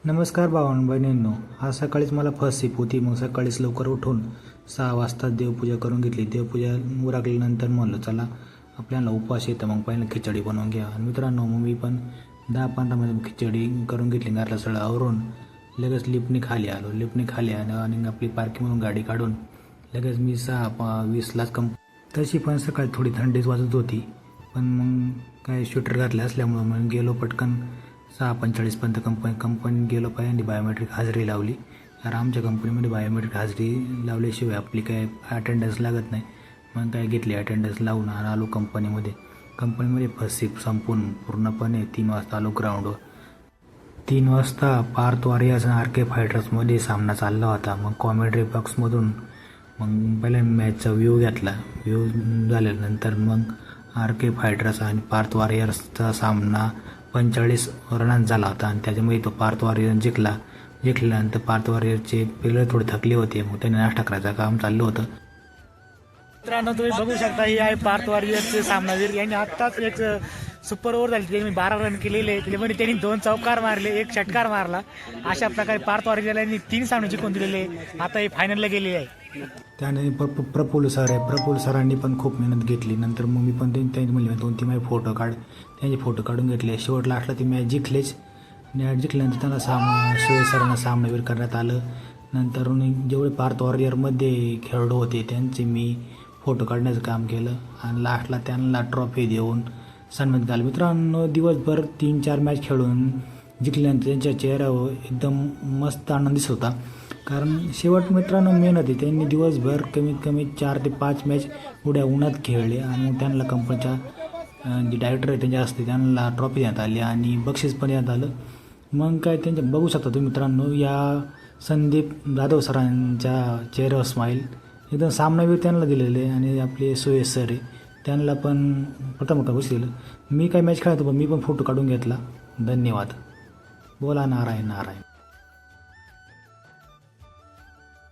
नमस्कार भावांनो बहिणींनो, आज सकाळीच मला फर्स्ट सिप होती. मग सकाळीच लवकर उठून 6 वाजता देवपूजा करून घेतली. देवपूजा उरकल्यानंतर म्हणलं चला आपल्याला उपवास येतं, मग पहिलं खिचडी बनवून घ्या. आणि मित्रांनो, मग मी पण 10-15 मिनिट खिचडी करून घेतली. घरातलं सगळं आवरून लगेच लिफ्टने खाली आलो. लिफ्टने खाली आलो आणि आपली पार्किंगमधून गाडी काढून लगेच मी 6:20लाच तशी पण सकाळी थोडी थंडीच वाजत होती, पण मग काय स्वेटर घातले असल्यामुळं मग गेलो पटकन 6:45पर्यंत कंपनीत गेलो पाहिजे आणि बायोमेट्रिक हजेरी लावली. कारण आमच्या कंपनीमध्ये बायोमेट्रिक हजेरी लावल्याशिवाय आपली काय अटेंडन्स लागत नाही. मग काय घेतली अटेंडन्स लावून आणि आलो कंपनीमध्ये फर्स्ट शिफ्ट संपून पूर्णपणे 3 वाजता आलो ग्राउंडवर. 3 वाजता पार्थ वॉरियर्स आणि RK फायटर्समध्ये सामना चालला होता. मग कॉमेंट्री बॉक्समधून मग पहिल्या मॅचचा व्ह्यू घेतला. व्ह्यू झाल्यानंतर मग RK फायटर्स आणि पार्थ वॉरियर्सचा सामना 45 रनांत झाला होता आणि त्याच्यामुळे तो पार्थ वॉरियर जिंकल्यानंतर पार्थ वॉरियरचे प्लेयर थोडे थकले होते. मग त्यांनी नाश्ता करायचं काम चाललं होतं. मित्रांनो, तुम्ही बघू शकता ही आहे पार्थ वॉरियर्सचे सामनावीर. यांनी आत्ताच एक सुपर ओव्हर झाली, त्यांनी 12 रन केलेले. त्याच्यामध्ये त्यांनी 2 चौकार मारले, 1 षटकार मारला. अशा प्रकारे पार्थ वॉरियरला यांनी 3 सामने जिंकून दिलेले. आता हे फायनलला गेले आहे. त्याने प्रफुल्ल सरांनी पण खूप मेहनत घेतली. नंतर मग मी पण त्यांनी म्हणले 2-3 मॅच त्यांचे फोटो काढून घेतले. शेवट लास्टला ती मॅच जिंकलेच. मॅच जिंकल्यानंतर त्यांना सुयश सरांना सामनावीर करण्यात आलं. नंतर जेवढे पार्थ वॉरियरमध्ये खेळाडू होते त्यांचे मी फोटो काढण्याचं काम केलं आणि लास्टला त्यांना ट्रॉफी देऊन सन्मानित झालं. मित्रांनो, दिवसभर 3-4 मॅच खेळून जिंकल्यानंतर त्यांच्या चेहऱ्यावर एकदम मस्त आनंद दिसत होता. कारण शेवट मित्रांनो मेहनत आहे. त्यांनी दिवसभर कमीत कमी 4 ते 5 मॅच उड्या उन्हात खेळले आणि मग त्यांना कंपनीच्या जे डायरेक्टर आहे त्यांच्या हस्ते त्यांना ट्रॉफी देण्यात आली आणि बक्षीस पण देण्यात आलं. मग काय त्यांच्या बघू शकता तुम्ही मित्रांनो, या संदीप जाधव सरांच्या चेहऱ्यावर स्माईल एकदम सामनावीर त्यांना दिलेले आणि आपले सुयश सर आहे त्यांना पण प्रथम बक्षीस दिलं. मी काय मॅच खेळतो पण मी पण फोटो काढून घेतला. धन्यवाद. बोला नारायण नारायण.